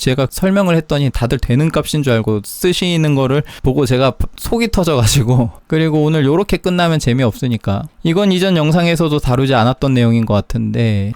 제가 설명을 했더니 다들 되는 값인 줄 알고 쓰시는 거를 보고 제가 속이 터져가지고 그리고 오늘 요렇게 끝나면 재미없으니까 이건 이전 영상에서도 다루지 않았던 내용인 것 같은데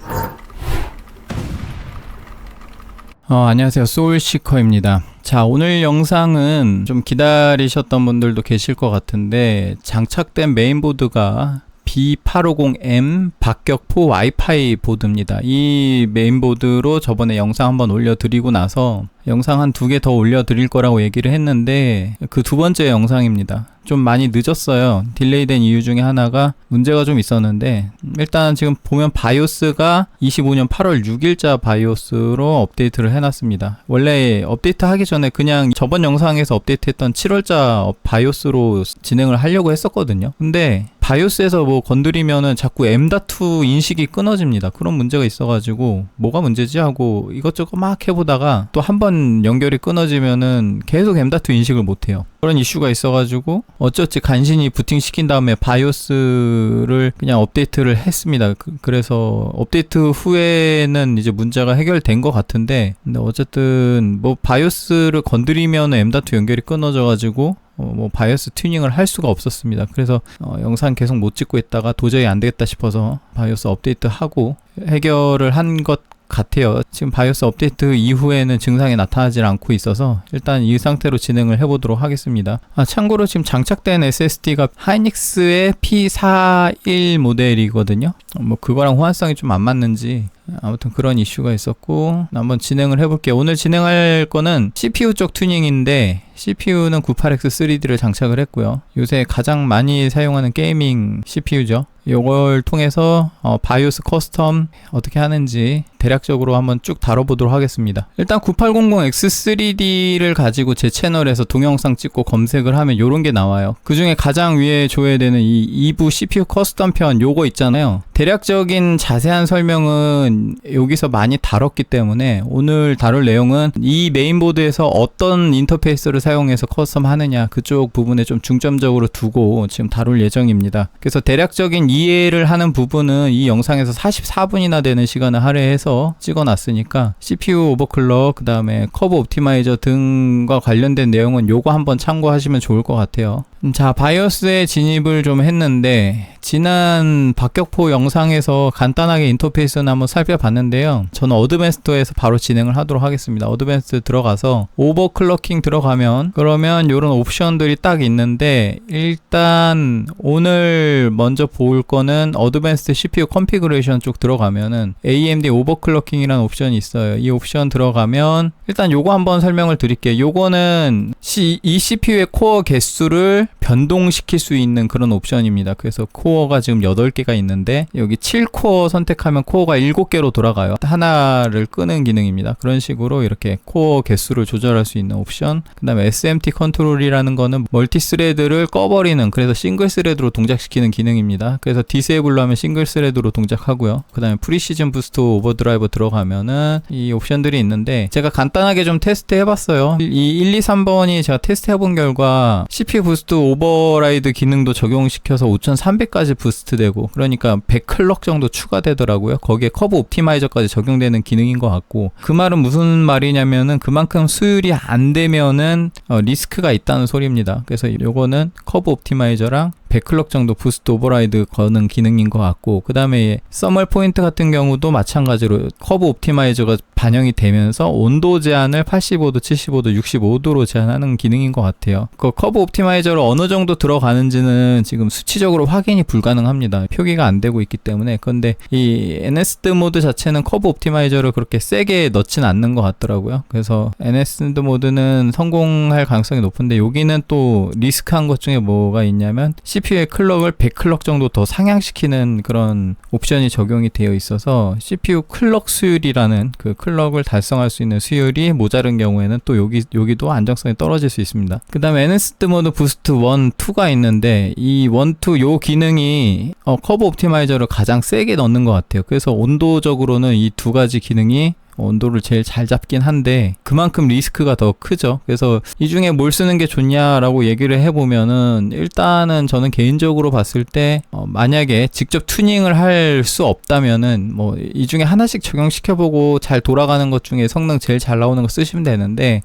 안녕하세요, 소울시커입니다. 자, 오늘 영상은 좀 기다리셨던 분들도 계실 것 같은데 장착된 메인보드가 B850M 박격포 와이파이 보드입니다. 이 메인보드로 저번에 영상 한번 올려드리고 나서 영상 한 2개 더 올려드릴 거라고 얘기를 했는데 그 두 번째 영상입니다. 좀 많이 늦었어요. 딜레이된 이유 중에 하나가 문제가 좀 있었는데 일단 지금 보면 바이오스가 25년 8월 6일자 바이오스로 업데이트를 해놨습니다. 원래 업데이트 하기 전에 그냥 저번 영상에서 업데이트했던 7월자 바이오스로 진행을 하려고 했었거든요. 근데 바이오스에서 뭐 건드리면은 자꾸 M.2 인식이 끊어집니다. 그런 문제가 있어가지고 뭐가 문제지 하고 이것저것 막 해보다가 또 한 번 연결이 끊어지면은 계속 M.2 인식을 못해요. 그런 이슈가 있어가지고 어쩌지 간신히 부팅시킨 다음에 바이오스를 그냥 업데이트를 했습니다. 그래서 업데이트 후에는 이제 문제가 해결된 것 같은데 근데 어쨌든 뭐 바이오스를 건드리면 M.2 연결이 끊어져가지고 뭐 바이오스 튜닝을 할 수가 없었습니다. 그래서 영상 계속 못 찍고 있다가 도저히 안 되겠다 싶어서 바이오스 업데이트하고 해결을 한 것 같아요. 지금 바이오스 업데이트 이후에는 증상이 나타나지 않고 있어서 일단 이 상태로 진행을 해보도록 하겠습니다. 참고로 지금 장착된 SSD가 하이닉스의 P41 모델이거든요. 뭐 그거랑 호환성이 좀 안 맞는지 아무튼 그런 이슈가 있었고 한번 진행을 해볼게요. 오늘 진행할 거는 CPU 쪽 튜닝인데 CPU는 98X3D를 장착을 했고요. 요새 가장 많이 사용하는 게이밍 CPU죠. 요걸 통해서 바이오스 커스텀 어떻게 하는지 대략적으로 한번 쭉 다뤄보도록 하겠습니다. 일단 9800X3D를 가지고 제 채널에서 동영상 찍고 검색을 하면 요런 게 나와요. 그 중에 가장 위에 줘야 되는 이 2부 CPU 커스텀 편 요거 있잖아요. 대략적인 자세한 설명은 여기서 많이 다뤘기 때문에 오늘 다룰 내용은 이 메인보드에서 어떤 인터페이스를 사용해서 커스텀 하느냐 그쪽 부분에 좀 중점적으로 두고 지금 다룰 예정입니다. 그래서 대략적인 이해를 하는 부분은 이 영상에서 44분이나 되는 시간을 할애해서 찍어놨으니까 CPU 오버클럭 그 다음에 커브 옵티마이저 등과 관련된 내용은 요거 한번 참고하시면 좋을 것 같아요. 자, 바이오스에 진입을 좀 했는데 지난 박격포 영상에서 간단하게 인터페이스는 한번 살펴봤는데요. 저는 어드밴스드에서 바로 진행을 하도록 하겠습니다. 어드밴스드 들어가서 오버클럭킹 들어가면 그러면 요런 옵션들이 딱 있는데 일단 오늘 먼저 볼 거는 어드밴스드 CPU 컨피그레이션 쪽 들어가면은 AMD 오버클럭킹이라는 옵션이 있어요. 이 옵션 들어가면 일단 요거 한번 설명을 드릴게요. 요거는 이 CPU의 코어 개수를 변동시킬 수 있는 그런 옵션입니다. 그래서 코어가 지금 8개가 있는데 여기 7코어 선택하면 코어가 7개로 돌아가요. 하나를 끄는 기능입니다. 그런 식으로 이렇게 코어 개수를 조절할 수 있는 옵션. 그 다음에 SMT 컨트롤이라는 거는 멀티스레드를 꺼버리는 그래서 싱글 스레드로 동작시키는 기능입니다. 그래서 디세이블로 하면 싱글 스레드로 동작하고요. 그 다음에 프리시즌 부스트 오버드라이버 들어가면은 이 옵션들이 있는데 제가 간단하게 좀 테스트 해봤어요. 이 1, 2, 3번이 제가 테스트 해본 결과 CPU 부스트 오버라이드 기능도 적용시켜서 5300까지 부스트 되고 그러니까 100클럭 정도 추가되더라고요. 거기에 커브 옵티마이저까지 적용되는 기능인 것 같고 그 말은 무슨 말이냐면은 그만큼 수율이 안 되면은 리스크가 있다는 소리입니다. 그래서 요거는 커브 옵티마이저랑 100클럭 정도 부스트 오버라이드 거는 기능인 것 같고 그 다음에 서멀 포인트 같은 경우도 마찬가지로 커브 옵티마이저가 반영이 되면서 온도 제한을 85도, 75도, 65도로 제한하는 기능인 것 같아요. 그 커브 옵티마이저로 어느 정도 들어가는지는 지금 수치적으로 확인이 불가능합니다. 표기가 안 되고 있기 때문에. 그런데 이 NSD 모드 자체는 커브 옵티마이저를 그렇게 세게 넣진 않는 것 같더라고요. 그래서 NSD 모드는 성공할 가능성이 높은데 여기는 또 리스크한 것 중에 뭐가 있냐면 CPU의 클럭을 100클럭 정도 더 상향시키는 그런 옵션이 적용이 되어 있어서 CPU 클럭 수율이라는 그 클럭을 달성할 수 있는 수율이 모자른 경우에는 또 여기도 안정성이 떨어질 수 있습니다. 그 다음에 NSD 모드 부스트 1, 2가 있는데 이 1, 2 요 기능이 커브 옵티마이저를 가장 세게 넣는 것 같아요. 그래서 온도적으로는 이 두 가지 기능이 온도를 제일 잘 잡긴 한데 그만큼 리스크가 더 크죠. 그래서 이 중에 뭘 쓰는 게 좋냐라고 얘기를 해보면은 일단은 저는 개인적으로 봤을 때 만약에 직접 튜닝을 할 수 없다면은 뭐 이 중에 하나씩 적용시켜보고 잘 돌아가는 것 중에 성능 제일 잘 나오는 거 쓰시면 되는데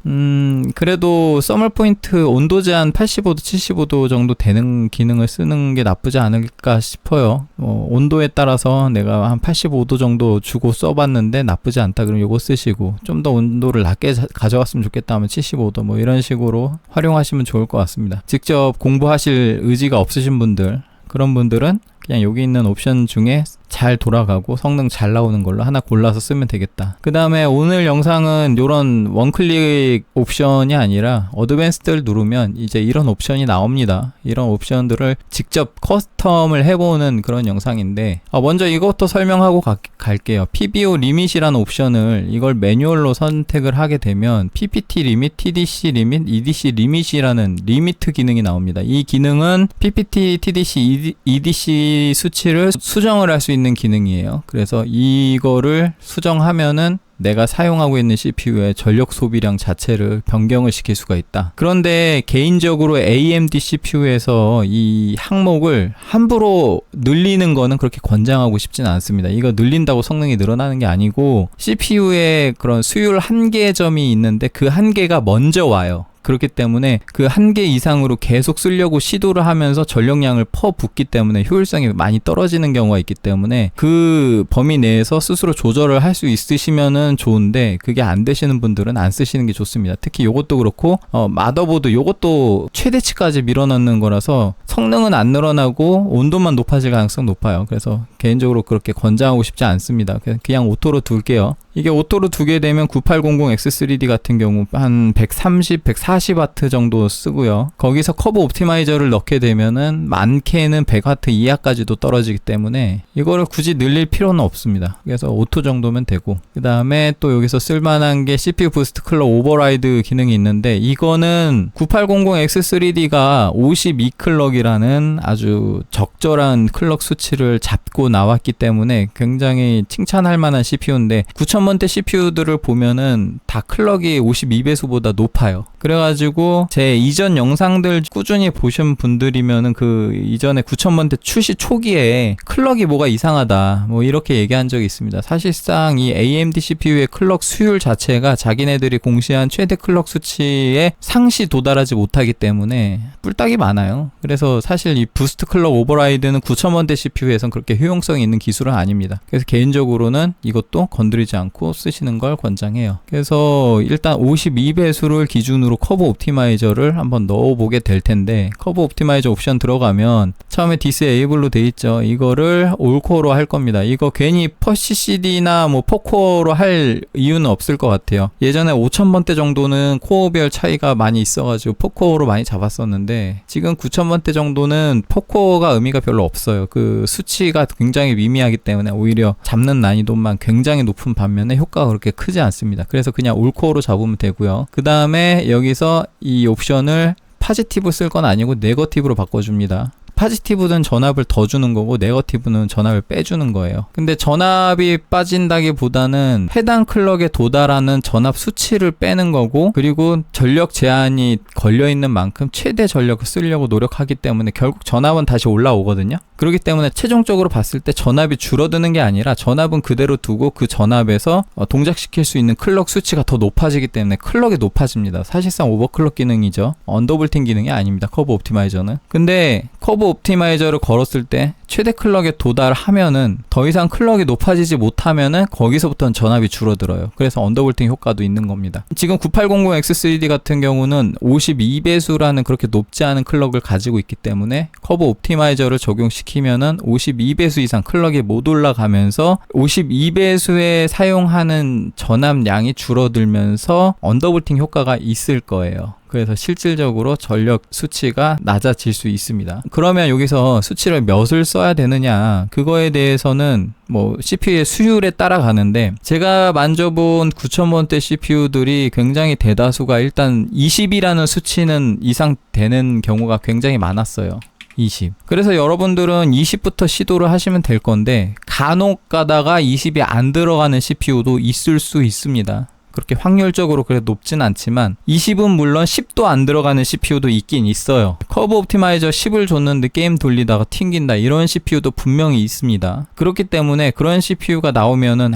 그래도 서멀 포인트 온도 제한 85도 75도 정도 되는 기능을 쓰는 게 나쁘지 않을까 싶어요. 온도에 따라서 내가 한 85도 정도 주고 써봤는데 나쁘지 않다 그러면 요거 쓰시고, 좀 더 온도를 낮게 가져갔으면 좋겠다 하면 75도 뭐 이런 식으로 활용하시면 좋을 것 같습니다. 직접 공부하실 의지가 없으신 분들, 그런 분들은 그냥 여기 있는 옵션 중에 잘 돌아가고 성능 잘 나오는 걸로 하나 골라서 쓰면 되겠다. 그 다음에 오늘 영상은 이런 원클릭 옵션이 아니라 어드밴스드를 누르면 이제 이런 옵션이 나옵니다. 이런 옵션들을 직접 커스텀을 해보는 그런 영상인데, 먼저 이것도 설명하고 갈게요. PBO 리밋이라는 옵션을 이걸 매뉴얼로 선택을 하게 되면 PPT 리밋, TDC 리밋, EDC 리밋이라는 리미트 기능이 나옵니다. 이 기능은 PPT, TDC, EDC 수치를 수정을 할 수 있는 기능이에요. 그래서 이거를 수정하면은 내가 사용하고 있는 CPU의 전력 소비량 자체를 변경을 시킬 수가 있다. 그런데 개인적으로 AMD CPU에서 이 항목을 함부로 늘리는 거는 그렇게 권장하고 싶지는 않습니다. 이거 늘린다고 성능이 늘어나는 게 아니고 CPU의 그런 수율 한계점이 있는데 그 한계가 먼저 와요. 그렇기 때문에 그 한계 이상으로 계속 쓰려고 시도를 하면서 전력량을 퍼붓기 때문에 효율성이 많이 떨어지는 경우가 있기 때문에 그 범위 내에서 스스로 조절을 할 수 있으시면은 좋은데, 그게 안 되시는 분들은 안 쓰시는 게 좋습니다. 특히 요것도 그렇고 마더보드 요것도 최대치까지 밀어넣는 거라서 성능은 안 늘어나고 온도만 높아질 가능성 높아요. 그래서 개인적으로 그렇게 권장하고 싶지 않습니다. 그냥 오토로 둘게요. 이게 오토로 두게 되면 9800X3D 같은 경우 한 130, 140W 정도 쓰고요. 거기서 커브 옵티마이저를 넣게 되면은 많게는 100W 이하까지도 떨어지기 때문에 이거를 굳이 늘릴 필요는 없습니다. 그래서 오토 정도면 되고, 그 다음에 또 여기서 쓸만한 게 CPU 부스트 클럭 오버라이드 기능이 있는데, 이거는 9800X3D가 52클럭이라는 아주 적절한 클럭 수치를 잡고 나왔기 때문에 굉장히 칭찬할 만한 CPU인데, 9000번대 CPU들을 보면은 다 클럭이 52배수보다 높아요. 그래가지고 제 이전 영상들 꾸준히 보신 분들이면은 그 이전에 9000번대 출시 초기에 클럭이 뭐가 이상하다 뭐 이렇게 얘기한 적이 있습니다. 사실상 이 AMD CPU의 클럭 수율 자체가 자기네들이 공시한 최대 클럭 수치에 상시 도달하지 못하기 때문에 뿔딱이 많아요. 그래서 사실 이 부스트 클럭 오버라이드는 9000번대 CPU에선 그렇게 효용성이 있는 기술은 아닙니다. 그래서 개인적으로는 이것도 건드리지 않고 쓰시는 걸 권장해요. 그래서 일단 52배수를 기준으로 커브 옵티마이저를 한번 넣어보게 될 텐데, 커브 옵티마이저 옵션 들어가면 처음에 디스에이블로 돼 있죠. 이거를 올코어로 할 겁니다. 이거 괜히 퍼시CD나 뭐 4코어로 할 이유는 없을 것 같아요. 예전에 5000번대 정도는 코어별 차이가 많이 있어가지고 4코어로 많이 잡았었는데, 지금 9000번대 정도는 4코어가 의미가 별로 없어요. 그 수치가 굉장히 미미하기 때문에 오히려 잡는 난이도만 굉장히 높은 반면에 효과가 그렇게 크지 않습니다. 그래서 그냥 올코어로 잡으면 되고요. 그 다음에 여기서 이 옵션을 파지티브 쓸 건 아니고 네거티브로 바꿔줍니다. 파지티브는 전압을 더 주는 거고 네거티브는 전압을 빼주는 거예요. 근데 전압이 빠진다기보다는 해당 클럭에 도달하는 전압 수치를 빼는 거고, 그리고 전력 제한이 걸려있는 만큼 최대 전력을 쓰려고 노력하기 때문에 결국 전압은 다시 올라오거든요. 그렇기 때문에 최종적으로 봤을 때 전압이 줄어드는 게 아니라 전압은 그대로 두고 그 전압에서 동작시킬 수 있는 클럭 수치가 더 높아지기 때문에 클럭이 높아집니다. 사실상 오버클럭 기능이죠. 언더볼팅 기능이 아닙니다. 커브 옵티마이저는. 근데 커브 옵티마이저를 걸었을 때 최대 클럭에 도달하면은 더 이상 클럭이 높아지지 못하면은 거기서부터는 전압이 줄어들어요. 그래서 언더볼팅 효과도 있는 겁니다. 지금 9800X3D 같은 경우는 52배수라는 그렇게 높지 않은 클럭을 가지고 있기 때문에 커브 옵티마이저를 적용시키면은 52배수 이상 클럭이 못 올라가면서 52배수에 사용하는 전압량이 줄어들면서 언더볼팅 효과가 있을 거예요. 그래서 실질적으로 전력 수치가 낮아질 수 있습니다. 그러면 여기서 수치를 몇을 써야 되느냐, 그거에 대해서는 뭐 CPU의 수율에 따라가는데, 제가 만져본 9000번대 CPU들이 굉장히 대다수가 일단 20이라는 수치는 이상 되는 경우가 굉장히 많았어요. 20. 그래서 여러분들은 20부터 시도를 하시면 될 건데 간혹 가다가 20이 안 들어가는 CPU도 있을 수 있습니다. 그렇게 확률적으로 그래 높진 않지만 20은 물론 10도 안 들어가는 CPU도 있긴 있어요. 커브 옵티마이저 10을 줬는데 게임 돌리다가 튕긴다 이런 CPU도 분명히 있습니다. 그렇기 때문에 그런 CPU가 나오면은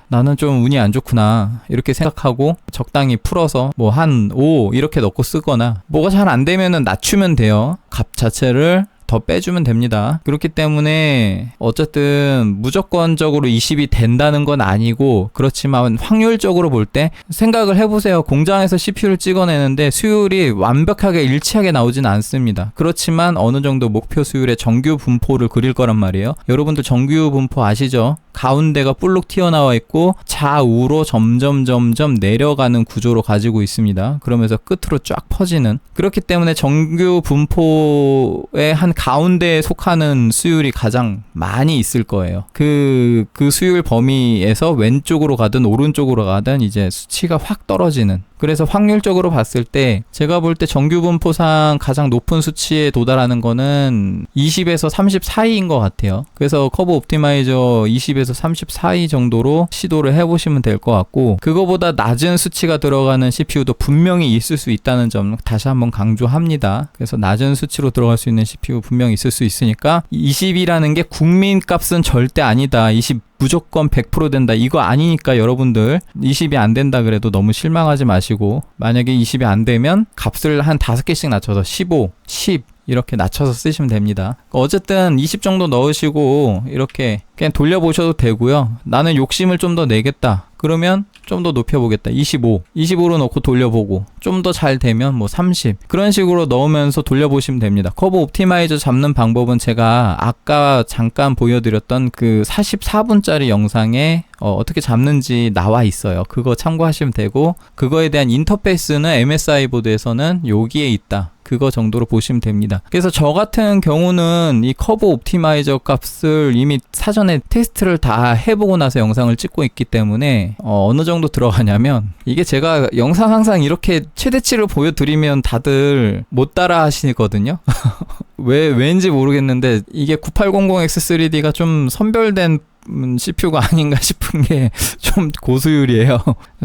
나는 좀 운이 안 좋구나 이렇게 생각하고 적당히 풀어서 뭐 한 5 이렇게 넣고 쓰거나 뭐가 잘 안 되면은 낮추면 돼요. 값 자체를 더 빼주면 됩니다. 그렇기 때문에 어쨌든 무조건적으로 20이 된다는 건 아니고 그렇지만 확률적으로 볼 때 생각을 해보세요. 공장에서 CPU를 찍어내는데 수율이 완벽하게 일치하게 나오진 않습니다. 그렇지만 어느 정도 목표 수율의 정규 분포를 그릴 거란 말이에요. 여러분들 정규 분포 아시죠? 가운데가 볼록 튀어나와 있고 좌우로 점점 내려가는 구조로 가지고 있습니다. 그러면서 끝으로 쫙 퍼지는. 그렇기 때문에 정규 분포의 한 가운데에 속하는 수율이 가장 많이 있을 거예요. 그 수율 범위에서 왼쪽으로 가든 오른쪽으로 가든 이제 수치가 확 떨어지는. 그래서 확률적으로 봤을 때 제가 볼 때 정규 분포상 가장 높은 수치에 도달하는 거는 20에서 30 사이인 것 같아요. 그래서 커브 옵티마이저 20에서 30 사이 정도로 시도를 해보시면 될 것 같고 그거보다 낮은 수치가 들어가는 CPU도 분명히 있을 수 있다는 점 다시 한번 강조합니다. 그래서 낮은 수치로 들어갈 수 있는 CPU 분명히 있을 수 있으니까 20이라는 게 국민값은 절대 아니다. 20 무조건 100% 된다. 이거 아니니까 여러분들 20이 안 된다 그래도 너무 실망하지 마시고 만약에 20이 안 되면 값을 한 5개씩 낮춰서 15, 10 이렇게 낮춰서 쓰시면 됩니다. 어쨌든 20 정도 넣으시고 이렇게 그냥 돌려보셔도 되고요. 나는 욕심을 좀 더 내겠다. 그러면 좀 더 높여보겠다. 25로 넣고 돌려보고 좀 더 잘 되면 뭐 30 그런 식으로 넣으면서 돌려보시면 됩니다. 커브 옵티마이저 잡는 방법은 제가 아까 잠깐 보여드렸던 그 44분짜리 영상에 어떻게 잡는지 나와 있어요. 그거 참고하시면 되고 그거에 대한 인터페이스는 MSI 보드에서는 여기에 있다. 그거 정도로 보시면 됩니다. 그래서 저 같은 경우는 이 커브 옵티마이저 값을 이미 사전에 테스트를 다 해보고 나서 영상을 찍고 있기 때문에 어느 정도 들어가냐면 이게 제가 영상 항상 이렇게 최대치를 보여드리면 다들 못 따라 하시거든요. 왠지 모르겠는데 이게 9800X3D가 좀 선별된 CPU가 아닌가 싶은 게 좀 고수율이에요.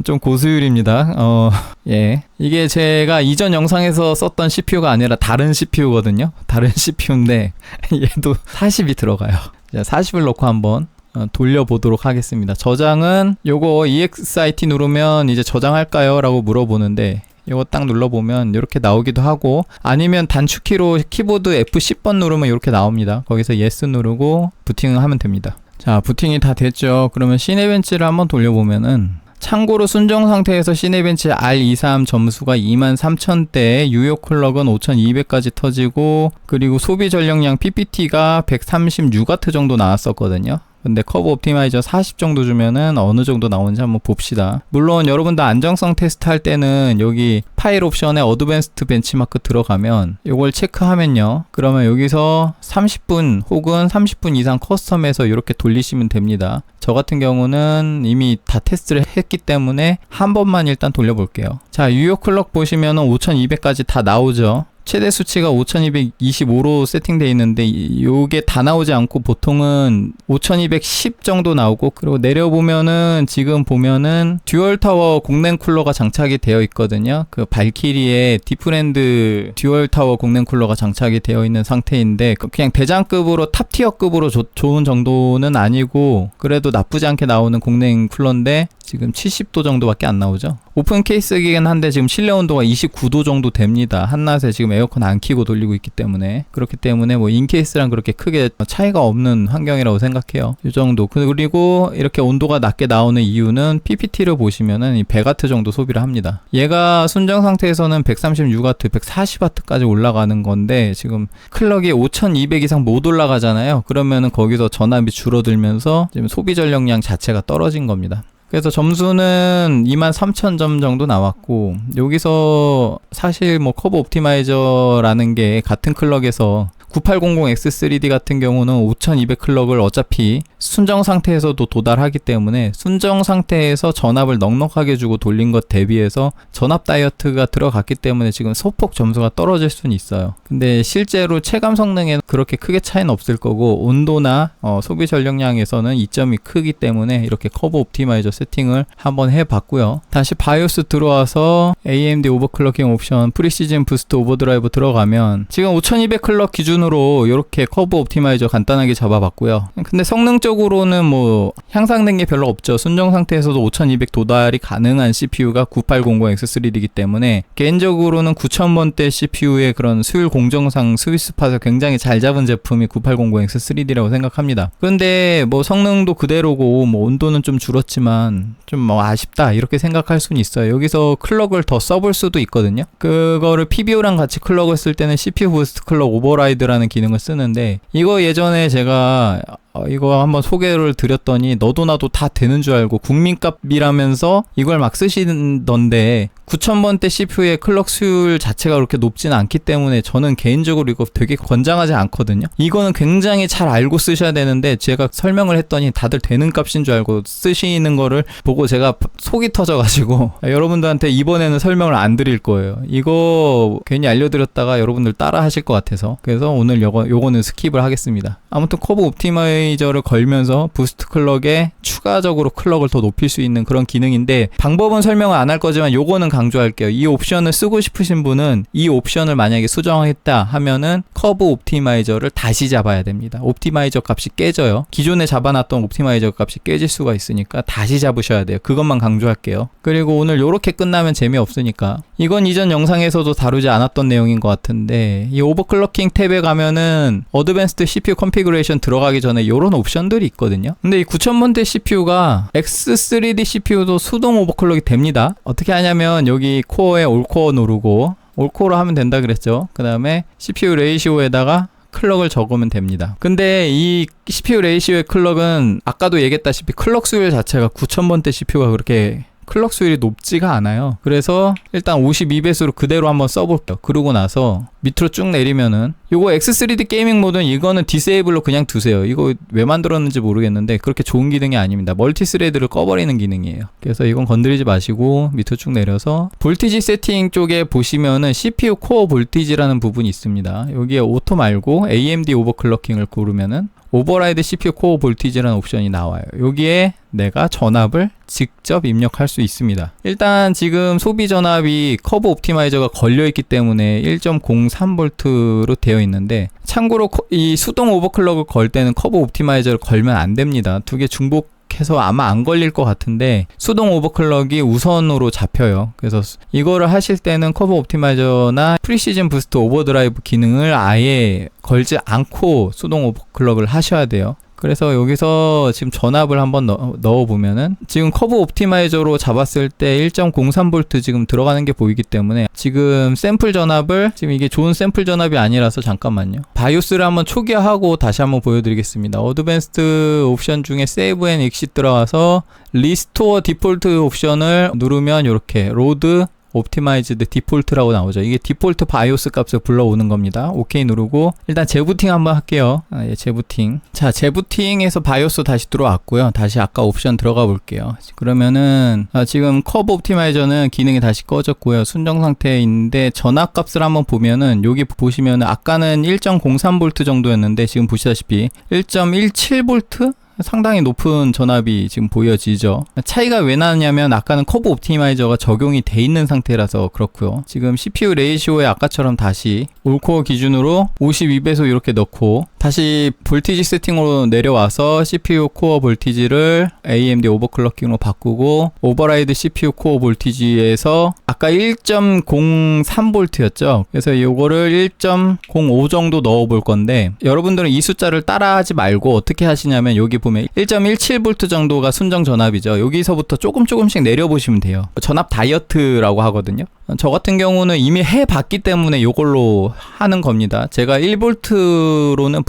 좀 고수율입니다. 예. 이게 제가 이전 영상에서 썼던 CPU가 아니라 다른 CPU거든요. 다른 CPU인데 얘도 40이 들어가요. 자, 40을 넣고 한번 돌려보도록 하겠습니다. 저장은 요거 EXIT 누르면 이제 저장할까요? 라고 물어보는데 이거 딱 눌러보면 이렇게 나오기도 하고 아니면 단축키로 키보드 F10번 누르면 이렇게 나옵니다. 거기서 Yes 누르고 부팅을 하면 됩니다. 자, 부팅이 다 됐죠. 그러면 시네벤치를 한번 돌려보면은 참고로 순정 상태에서 시네벤치 R23 점수가 23,000대, 유효 클럭은 5200까지 터지고 그리고 소비 전력량 PPT가 136W 정도 나왔었거든요. 근데 커브 옵티마이저 40 정도 주면은 어느 정도 나오는지 한번 봅시다. 물론 여러분들 안정성 테스트 할 때는 여기 파일 옵션에 어드밴스드 벤치마크 들어가면 이걸 체크하면요. 그러면 여기서 30분 혹은 30분 이상 커스텀해서 이렇게 돌리시면 됩니다. 저 같은 경우는 이미 다 테스트를 했기 때문에 한 번만 일단 돌려볼게요. 자, 유효 클럭 보시면은 5200까지 다 나오죠. 최대 수치가 5225로 세팅되어 있는데 요게 다 나오지 않고 보통은 5210 정도 나오고 그리고 내려보면은 지금 보면은 듀얼 타워 공랭 쿨러가 장착이 되어 있거든요. 그 발키리에 디프렌드 듀얼 타워 공랭 쿨러가 장착이 되어 있는 상태인데 그냥 대장급으로 탑티어급으로 좋은 정도는 아니고 그래도 나쁘지 않게 나오는 공랭 쿨러인데 지금 70도 정도밖에 안 나오죠. 오픈 케이스이긴 한데 지금 실내 온도가 29도 정도 됩니다. 한낮에 지금 에어컨 안 켜고 돌리고 있기 때문에 그렇기 때문에 뭐 인케이스랑 그렇게 크게 차이가 없는 환경이라고 생각해요. 이 정도. 그리고 이렇게 온도가 낮게 나오는 이유는 PPT를 보시면은 이 100W 정도 소비를 합니다. 얘가 순정 상태에서는 136W, 140W까지 올라가는 건데 지금 클럭이 5200 이상 못 올라가잖아요. 그러면은 거기서 전압이 줄어들면서 지금 소비 전력량 자체가 떨어진 겁니다. 그래서 점수는 23,000점 정도 나왔고 여기서 사실 뭐 커브 옵티마이저라는 게 같은 클럭에서 9800X3D 같은 경우는 5200 클럭을 어차피 순정 상태에서도 도달하기 때문에 순정 상태에서 전압을 넉넉하게 주고 돌린 것 대비해서 전압 다이어트가 들어갔기 때문에 지금 소폭 점수가 떨어질 수는 있어요. 근데 실제로 체감 성능에는 그렇게 크게 차이는 없을 거고 온도나 소비 전력량에서는 이점이 크기 때문에 이렇게 커브 옵티마이저 세팅을 한번 해봤고요. 다시 바이오스 들어와서 AMD 오버클럭킹 옵션 프리시즌 부스트 오버드라이브 들어가면 지금 5200 클럭 기준으로 이렇게 커브 옵티마이저 간단하게 잡아봤고요. 근데 성능적으로는 뭐 향상된 게 별로 없죠. 순정 상태에서도 5200 도달이 가능한 CPU가 9800X3D이기 때문에 개인적으로는 9000번대 CPU의 그런 수율 공정상 스위스팟을 굉장히 잘 잡은 제품이 9800X3D라고 생각합니다. 그런데 뭐 성능도 그대로고 뭐 온도는 좀 줄었지만 좀 뭐 아쉽다 이렇게 생각할 수는 있어요. 여기서 클럭을 더 써볼 수도 있거든요. 그거를 PBO랑 같이 클럭을 쓸 때는 CPU 부스트 클럭 오버라이드라는 기능을 쓰는데 이거 예전에 제가 이거 한번 소개를 드렸더니 너도 나도 다 되는 줄 알고 국민값이라면서 이걸 막 쓰시던데 9000번대 CPU의 클럭 수율 자체가 그렇게 높지는 않기 때문에 저는 개인적으로 이거 되게 권장하지 않거든요. 이거는 굉장히 잘 알고 쓰셔야 되는데 제가 설명을 했더니 다들 되는 값인 줄 알고 쓰시는 거를 보고 제가 속이 터져가지고 여러분들한테 이번에는 설명을 안 드릴 거예요. 이거 괜히 알려드렸다가 여러분들 따라 하실 것 같아서 그래서 오늘 요거는 스킵을 하겠습니다. 아무튼 커브 옵티마이저를 걸면서 부스트 클럭에 추가적으로 클럭을 더 높일 수 있는 그런 기능인데 방법은 설명을 안 할 거지만 요거는 강조할게요. 이 옵션을 쓰고 싶으신 분은 이 옵션을 만약에 수정했다 하면은 커브 옵티마이저를 다시 잡아야 됩니다. 옵티마이저 값이 깨져요. 기존에 잡아놨던 옵티마이저 값이 깨질 수가 있으니까 다시 잡으셔야 돼요. 그것만 강조할게요. 그리고 오늘 요렇게 끝나면 재미없으니까 이건 이전 영상에서도 다루지 않았던 내용인 것 같은데 이 오버클럭킹 탭에 가면은 어드밴스드 CPU 컨피그레이션 들어가기 전에 요런 옵션들이 있거든요. 근데 이 9000번대 CPU가 X3D CPU도 수동 오버클럭이 됩니다. 어떻게 하냐면 여기 코어에 올코어 누르고 올코어로 하면 된다 그랬죠. 그 다음에 CPU 레이시오에다가 클럭을 적으면 됩니다. 근데 이 CPU 레이시오의 클럭은 아까도 얘기했다시피 클럭 수율 자체가 9000번대 CPU가 그렇게 클럭 수율이 높지가 않아요. 그래서 일단 52배수로 그대로 한번 써볼게요. 그러고 나서 밑으로 쭉 내리면은 요거 X3D 게이밍 모드는 이거는 디세이블로 그냥 두세요. 이거 왜 만들었는지 모르겠는데 그렇게 좋은 기능이 아닙니다. 멀티 스레드를 꺼버리는 기능이에요. 그래서 이건 건드리지 마시고 밑으로 쭉 내려서 볼티지 세팅 쪽에 보시면은 CPU 코어 볼티지라는 부분이 있습니다. 여기에 오토 말고 AMD 오버클럭킹을 고르면은 오버라이드 CPU 코어 볼티지라는 옵션이 나와요. 여기에 내가 전압을 직접 입력할 수 있습니다. 일단 지금 소비 전압이 커브 옵티마이저가 걸려있기 때문에 1.03V로 되어 있는데 참고로 이 수동 오버클럭을 걸 때는 커브 옵티마이저를 걸면 안 됩니다. 두 개 중복해서 아마 안 걸릴 것 같은데 수동 오버클럭이 우선으로 잡혀요. 그래서 이거를 하실 때는 커브 옵티마이저나 프리시즌 부스트 오버드라이브 기능을 아예 걸지 않고 수동 오버클럭을 하셔야 돼요. 그래서 여기서 지금 전압을 한번 넣어보면은 지금 커브 옵티마이저로 잡았을 때 1.03V 지금 들어가는 게 보이기 때문에 지금 샘플 전압을 지금 이게 좋은 샘플 전압이 아니라서 잠깐만요. 바이오스를 한번 초기화하고 다시 한번 보여드리겠습니다. 어드밴스드 옵션 중에 세이브 앤 익싯 들어가서 리스토어 디폴트 옵션을 누르면 이렇게 로드 옵티마이즈드 디폴트라고 나오죠. 이게 디폴트 바이오스 값을 불러오는 겁니다. 오케이 누르고 일단 재부팅 한번 할게요. 재부팅. 자, 재부팅에서 바이오스 다시 들어왔고요. 다시 아까 옵션 들어가 볼게요. 그러면은 지금 커브 옵티마이저는 기능이 다시 꺼졌고요. 순정 상태에 있는데 전압 값을 한번 보면은 여기 보시면은 아까는 1.03V 정도였는데 지금 보시다시피 1.17V? 상당히 높은 전압이 지금 보여지죠. 차이가 왜 나느냐면 아까는 커브 옵티마이저가 적용이 돼 있는 상태라서 그렇고요. 지금 CPU 레이시오에 아까처럼 다시 올코어 기준으로 52배속 이렇게 넣고 다시 볼티지 세팅으로 내려와서 CPU 코어 볼티지를 AMD 오버클럭킹으로 바꾸고 오버라이드 CPU 코어 볼티지에서 아까 1.03V였죠. 그래서 이거를 1.05 정도 넣어 볼 건데 여러분들은 이 숫자를 따라하지 말고 어떻게 하시냐면 여기 보면 1.17V 정도가 순정 전압이죠. 여기서부터 조금씩 내려보시면 돼요. 전압 다이어트라고 하거든요. 저 같은 경우는 이미 해봤기 때문에 이걸로 하는 겁니다. 제가 1V로는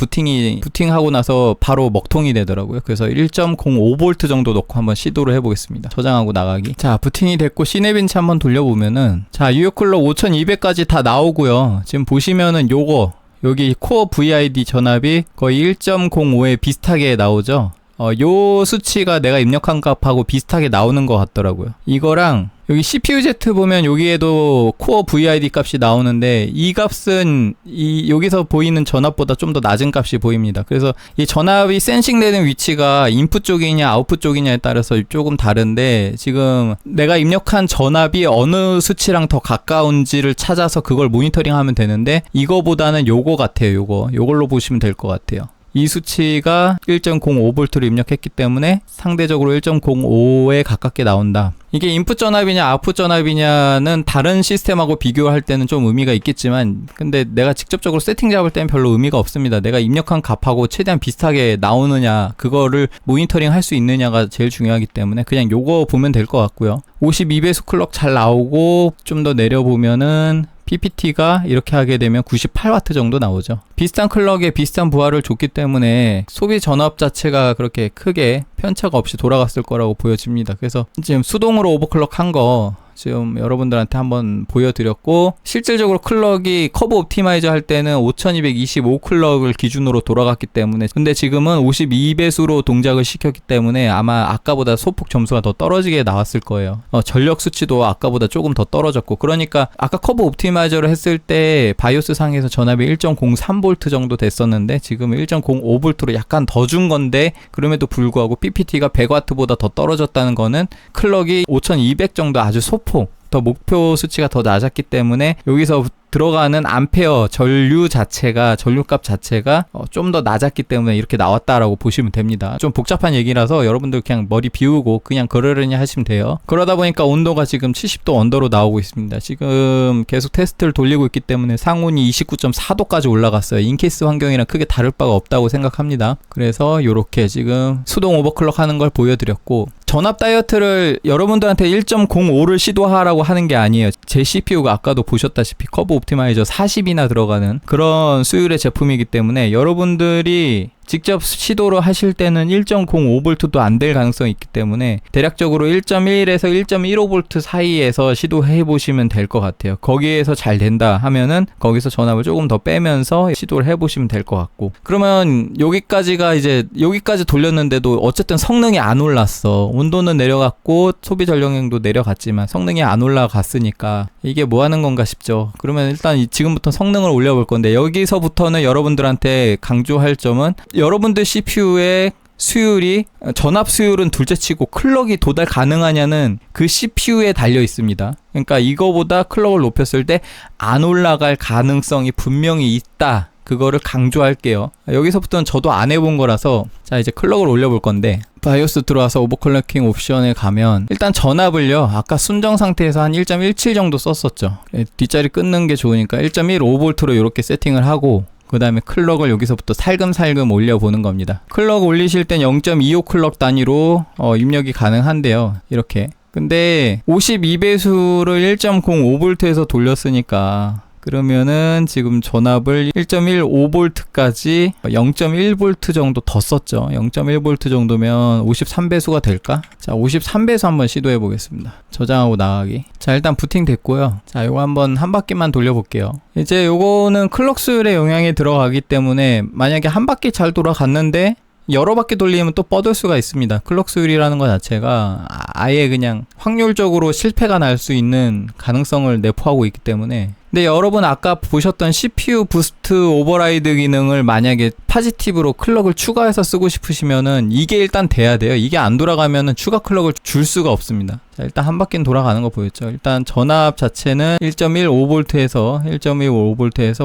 부팅하고 나서 바로 먹통이 되더라고요. 그래서 1.05V 정도 넣고 한번 시도를 해보겠습니다. 저장하고 나가기. 자, 부팅이 됐고 시네빈치 한번 돌려보면은 자, 유효클럭 5200까지 다 나오고요. 지금 보시면은 요거 여기 코어 VID 전압이 거의 1.05에 비슷하게 나오죠. 요 수치가 내가 입력한 값하고 비슷하게 나오는 것 같더라고요. 이거랑 여기 CPU-Z 보면 여기에도 코어 VID 값이 나오는데 이 값은 여기서 보이는 전압보다 좀 더 낮은 값이 보입니다. 그래서 이 전압이 센싱되는 위치가 인풋 쪽이냐 아웃풋 쪽이냐에 따라서 조금 다른데 지금 내가 입력한 전압이 어느 수치랑 더 가까운지를 찾아서 그걸 모니터링 하면 되는데 이거보다는 요거 같아요. 요걸로 보시면 될 것 같아요. 이 수치가 1.05V를 입력했기 때문에 상대적으로 1.05에 가깝게 나온다. 이게 인풋 전압이냐 아웃풋 전압이냐는 다른 시스템하고 비교할 때는 좀 의미가 있겠지만 근데 내가 직접적으로 세팅 잡을 때는 별로 의미가 없습니다. 내가 입력한 값하고 최대한 비슷하게 나오느냐 그거를 모니터링 할 수 있느냐가 제일 중요하기 때문에 그냥 요거 보면 될 것 같고요. 52배수 클럭 잘 나오고 좀 더 내려보면은 PPT가 이렇게 하게 되면 98W 정도 나오죠. 비슷한 클럭에 비슷한 부하를 줬기 때문에 소비 전압 자체가 그렇게 크게 편차가 없이 돌아갔을 거라고 보여집니다. 그래서 지금 수동으로 오버클럭 한 거 지금 여러분들한테 한번 보여드렸고 실질적으로 클럭이 커브 옵티마이저 할 때는 5225 클럭을 기준으로 돌아갔기 때문에 근데 지금은 52배수로 동작을 시켰기 때문에 아마 아까보다 소폭 점수가 더 떨어지게 나왔을 거예요. 전력 수치도 아까보다 조금 더 떨어졌고 그러니까 아까 커브 옵티마이저를 했을 때 바이오스 상에서 전압이 1.03V 정도 됐었는데 지금 1.05V로 약간 더 준 건데 그럼에도 불구하고 PPT가 100W보다 더 떨어졌다는 거는 클럭이 5200 정도 아주 소폭 더 목표 수치가 더 낮았기 때문에 여기서 들어가는 암페어 전류값 자체가 좀 더 낮았기 때문에 이렇게 나왔다라고 보시면 됩니다. 좀 복잡한 얘기라서 여러분들 그냥 머리 비우고 그냥 그러려니 하시면 돼요. 그러다 보니까 온도가 지금 70도 언더로 나오고 있습니다. 지금 계속 테스트를 돌리고 있기 때문에 상온이 29.4도까지 올라갔어요. 인케이스 환경이랑 크게 다를 바가 없다고 생각합니다. 그래서 이렇게 지금 수동 오버클럭 하는 걸 보여드렸고 전압 다이어트를 여러분들한테 1.05를 시도하라고 하는 게 아니에요. 제 CPU가 아까도 보셨다시피 커브 옵티마이저 40이나 들어가는 그런 수율의 제품이기 때문에 여러분들이 직접 시도를 하실 때는 1.05V도 안 될 가능성이 있기 때문에 대략적으로 1.1에서 1.15V 사이에서 시도해 보시면 될 것 같아요. 거기에서 잘 된다 하면은 거기서 전압을 조금 더 빼면서 시도를 해 보시면 될 것 같고 그러면 여기까지가 이제 여기까지 돌렸는데도 어쨌든 성능이 안 올랐어. 온도는 내려갔고 소비 전력량도 내려갔지만 성능이 안 올라갔으니까 이게 뭐 하는 건가 싶죠. 그러면 일단 지금부터 성능을 올려볼 건데 여기서부터는 여러분들한테 강조할 점은 여러분들 CPU의 수율이 전압 수율은 둘째치고 클럭이 도달 가능하냐는 그 CPU에 달려 있습니다. 그러니까 이거보다 클럭을 높였을 때 안 올라갈 가능성이 분명히 있다. 그거를 강조할게요. 여기서부터는 저도 안 해본 거라서 자 이제 클럭을 올려볼 건데 바이오스 들어와서 오버클럭킹 옵션에 가면 일단 전압을요 아까 순정 상태에서 한 1.17 정도 썼었죠. 뒷자리 끊는 게 좋으니까 1.15V로 이렇게 세팅을 하고 그 다음에 클럭을 여기서부터 살금살금 올려보는 겁니다. 클럭 올리실 땐 0.25 클럭 단위로 입력이 가능한데요. 이렇게. 근데 52배수를 1.05V에서 돌렸으니까 그러면은 지금 전압을 1.15V까지 0.1V 정도 더 썼죠. 0.1V 정도면 53배수가 될까? 자, 53배수 한번 시도해 보겠습니다. 저장하고 나가기. 자, 일단 부팅 됐고요. 자, 요거 한번 한 바퀴만 돌려볼게요. 이제 요거는 클럭 수율의 영향이 들어가기 때문에 만약에 한 바퀴 잘 돌아갔는데 여러 바퀴 돌리면 또 뻗을 수가 있습니다. 클럭 수율이라는 것 자체가 아예 그냥 확률적으로 실패가 날 수 있는 가능성을 내포하고 있기 때문에 근데 여러분 아까 보셨던 CPU 부스트 오버라이드 기능을 만약에 파지티브로 클럭을 추가해서 쓰고 싶으시면은 이게 일단 돼야 돼요. 이게 안 돌아가면은 추가 클럭을 줄 수가 없습니다. 자, 일단 한 바퀴는 돌아가는 거 보였죠. 일단 전압 자체는 1.15V에서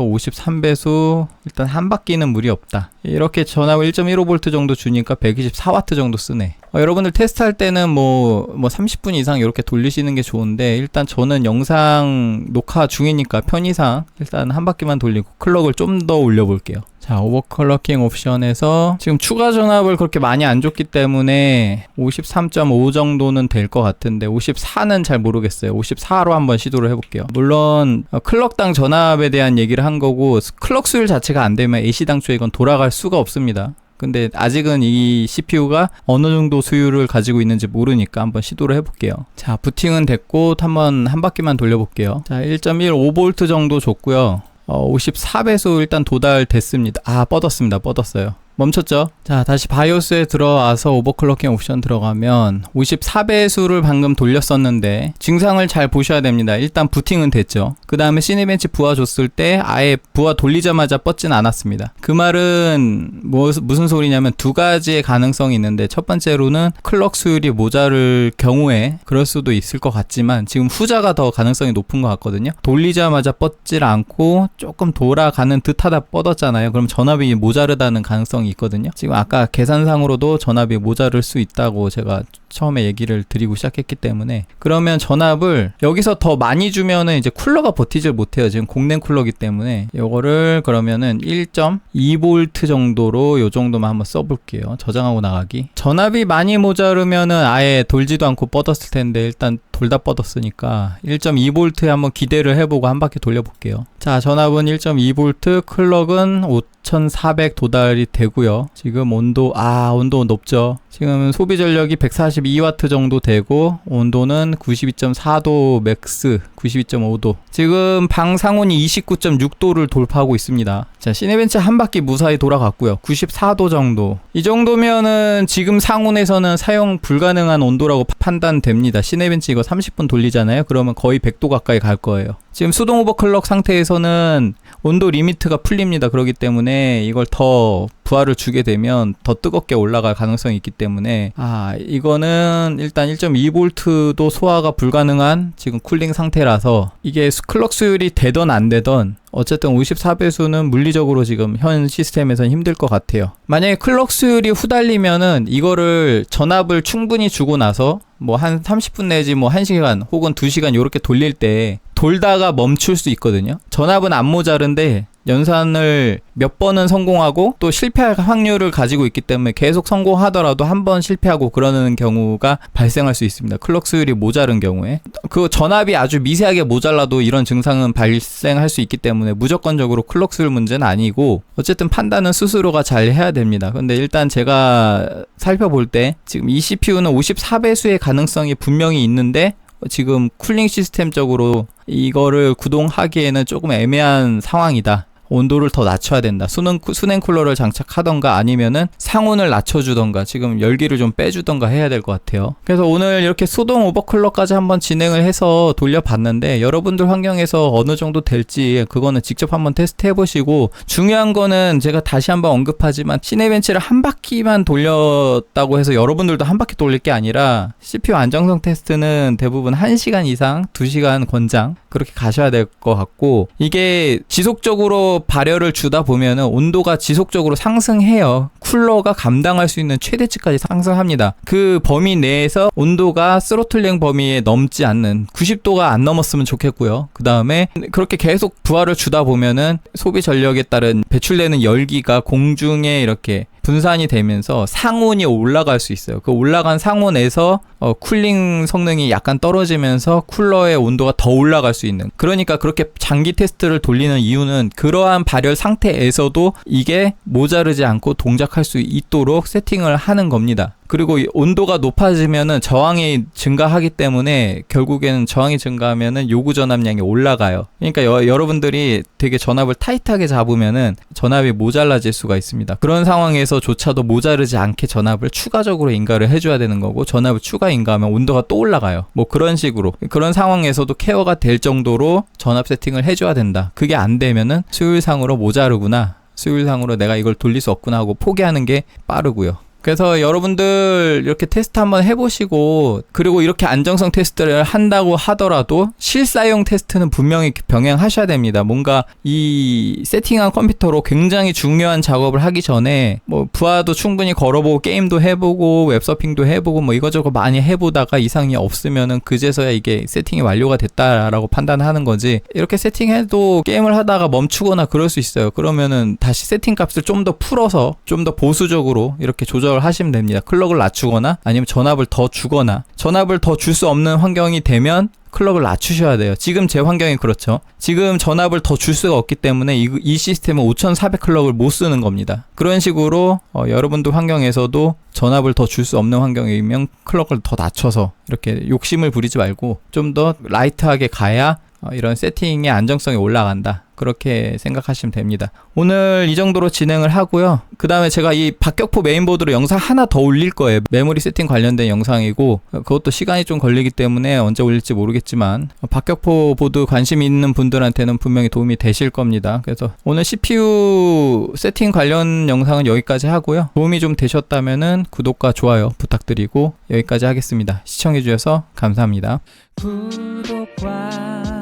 53배수 일단 한 바퀴는 무리 없다. 이렇게 전압을 1.15V 정도 주니까 124W 정도 쓰네. 여러분들 테스트할 때는 뭐 30분 이상 이렇게 돌리시는 게 좋은데 일단 저는 영상 녹화 중이니까 편의상 일단 한 바퀴만 돌리고 클럭을 좀 더 올려볼게요. 자, 오버클럭킹 옵션에서 지금 추가 전압을 그렇게 많이 안 줬기 때문에 53.5 정도는 될 것 같은데 54는 잘 모르겠어요. 54로 한번 시도를 해볼게요. 물론 클럭당 전압에 대한 얘기를 한 거고 클럭 수율 자체가 안 되면 AC당초에 이건 돌아갈 수가 없습니다. 근데 아직은 이 CPU가 어느 정도 수율을 가지고 있는지 모르니까 한번 시도를 해볼게요. 자, 부팅은 됐고 한번 한 바퀴만 돌려볼게요. 자, 1.15V 정도 줬고요. 54배수 일단 도달됐습니다. 뻗었어요. 멈췄죠? 자, 다시 바이오스에 들어와서 오버클럭킹 옵션 들어가면 54배수를 방금 돌렸었는데 증상을 잘 보셔야 됩니다. 일단 부팅은 됐죠. 그 다음에 시니벤치 부하 줬을 때 아예 부하 돌리자마자 뻗진 않았습니다. 그 말은 무슨 소리냐면 두 가지의 가능성이 있는데, 첫 번째로는 클럭 수율이 모자랄 경우에 그럴 수도 있을 것 같지만 지금 후자가 더 가능성이 높은 것 같거든요. 돌리자마자 뻗질 않고 조금 돌아가는 듯하다 뻗었잖아요. 그럼 전압이 모자르다는 가능성이 있거든요. 지금 아까 계산상으로도 전압이 모자랄 수 있다고 제가 처음에 얘기를 드리고 시작했기 때문에, 그러면 전압을 여기서 더 많이 주면은 이제 쿨러가 버티질 못해요. 지금 공냉 쿨러기 때문에 요거를 그러면은 1.2V 정도로 요 정도만 한번 써볼게요. 저장하고 나가기. 전압이 많이 모자르면은 아예 돌지도 않고 뻗었을 텐데 일단 돌다 뻗었으니까 1.2V에 한번 기대를 해보고 한 바퀴 돌려볼게요. 자, 전압은 1.2V, 클럭은 5400 도달이 되고요. 지금 온도 높죠. 지금 소비 전력이 142W 정도 되고 온도는 92.4도 맥스, 92.5도. 지금 방 상온이 29.6도를 돌파하고 있습니다. 자, 시네벤치 한 바퀴 무사히 돌아갔고요. 94도 정도. 이 정도면은 지금 상온에서는 사용 불가능한 온도라고 판단됩니다. 시네벤치 이거 30분 돌리잖아요. 그러면 거의 100도 가까이 갈 거예요. 지금 수동 오버클럭 상태에서는 온도 리미트가 풀립니다. 그렇기 때문에 이걸 더 부하를 주게 되면 더 뜨겁게 올라갈 가능성이 있기 때문에 이거는 일단 1.2V도 소화가 불가능한 지금 쿨링 상태라서 이게 클럭 수율이 되던 안 되던 어쨌든 54배수는 물리적으로 지금 현 시스템에서는 힘들 것 같아요. 만약에 클럭 수율이 후달리면은 이거를 전압을 충분히 주고 나서 뭐 한 30분 내지 뭐 1시간 혹은 2시간 요렇게 돌릴 때 돌다가 멈출 수 있거든요. 전압은 안 모자른데 연산을 몇 번은 성공하고 또 실패할 확률을 가지고 있기 때문에 계속 성공하더라도 한 번 실패하고 그러는 경우가 발생할 수 있습니다. 클럭 수율이 모자른 경우에. 그 전압이 아주 미세하게 모자라도 이런 증상은 발생할 수 있기 때문에 무조건적으로 클럭 수율 문제는 아니고 어쨌든 판단은 스스로가 잘 해야 됩니다. 근데 일단 제가 살펴볼 때 지금 이 CPU는 54배수의 가능성이 분명히 있는데 지금 쿨링 시스템적으로 이거를 구동하기에는 조금 애매한 상황이다. 온도를 더 낮춰야 된다. 수냉 쿨러를 장착하던가 아니면은 상온을 낮춰주던가 지금 열기를 좀 빼주던가 해야 될 것 같아요. 그래서 오늘 이렇게 수동 오버클럭까지 한번 진행을 해서 돌려봤는데 여러분들 환경에서 어느 정도 될지 그거는 직접 한번 테스트 해보시고, 중요한 거는 제가 다시 한번 언급하지만 시네벤치를 한 바퀴만 돌렸다고 해서 여러분들도 한 바퀴 돌릴 게 아니라 CPU 안정성 테스트는 대부분 1시간 이상 2시간 권장 그렇게 가셔야 될 것 같고, 이게 지속적으로 발열을 주다 보면은 온도가 지속적으로 상승해요. 쿨러가 감당할 수 있는 최대치까지 상승합니다. 그 범위 내에서 온도가 스로틀링 범위에 넘지 않는 90도가 안 넘었으면 좋겠고요. 그 다음에 그렇게 계속 부하를 주다 보면은 소비 전력에 따른 배출되는 열기가 공중에 이렇게 분산이 되면서 상온이 올라갈 수 있어요. 그 올라간 상온에서 쿨링 성능이 약간 떨어지면서 쿨러의 온도가 더 올라갈 수 있는, 그러니까 그렇게 장기 테스트를 돌리는 이유는 그러한 발열 상태에서도 이게 모자르지 않고 동작할 수 있도록 세팅을 하는 겁니다. 그리고 온도가 높아지면은 저항이 증가하기 때문에 결국에는 저항이 증가하면은 요구 전압량이 올라가요. 그러니까 여러분들이 되게 전압을 타이트하게 잡으면은 전압이 모자라질 수가 있습니다. 그런 상황에서조차도 모자르지 않게 전압을 추가적으로 인가를 해줘야 되는 거고, 전압을 추가 인가하면 온도가 또 올라가요. 뭐 그런 식으로 그런 상황에서도 케어가 될 정도로 전압 세팅을 해줘야 된다. 그게 안 되면은 수율상으로 모자르구나, 수율상으로 내가 이걸 돌릴 수 없구나 하고 포기하는 게 빠르고요. 그래서 여러분들 이렇게 테스트 한번 해보시고, 그리고 이렇게 안정성 테스트를 한다고 하더라도 실사용 테스트는 분명히 병행하셔야 됩니다. 뭔가 이 세팅한 컴퓨터로 굉장히 중요한 작업을 하기 전에 뭐 부하도 충분히 걸어보고 게임도 해보고 웹서핑도 해보고 뭐 이것저것 많이 해보다가 이상이 없으면은 그제서야 이게 세팅이 완료가 됐다라고 판단하는 거지, 이렇게 세팅해도 게임을 하다가 멈추거나 그럴 수 있어요. 그러면은 다시 세팅 값을 좀 더 풀어서 좀 더 보수적으로 이렇게 조절 하시면 됩니다. 클럭을 낮추거나 아니면 전압을 더 주거나, 전압을 더 줄 수 없는 환경이 되면 클럭을 낮추셔야 돼요. 지금 제 환경이 그렇죠. 지금 전압을 더 줄 수가 없기 때문에 이 시스템은 5400 클럭을 못 쓰는 겁니다. 그런 식으로 여러분들 환경에서도 전압을 더 줄 수 없는 환경이면 클럭을 더 낮춰서 이렇게 욕심을 부리지 말고 좀 더 라이트하게 가야 이런 세팅의 안정성이 올라간다. 그렇게 생각하시면 됩니다. 오늘 이 정도로 진행을 하고요. 그 다음에 제가 이 박격포 메인보드로 영상 하나 더 올릴 거예요. 메모리 세팅 관련된 영상이고, 그것도 시간이 좀 걸리기 때문에 언제 올릴지 모르겠지만 박격포 보드 관심 있는 분들한테는 분명히 도움이 되실 겁니다. 그래서 오늘 CPU 세팅 관련 영상은 여기까지 하고요. 도움이 좀 되셨다면은 구독과 좋아요 부탁드리고 여기까지 하겠습니다. 시청해 주셔서 감사합니다. 구독과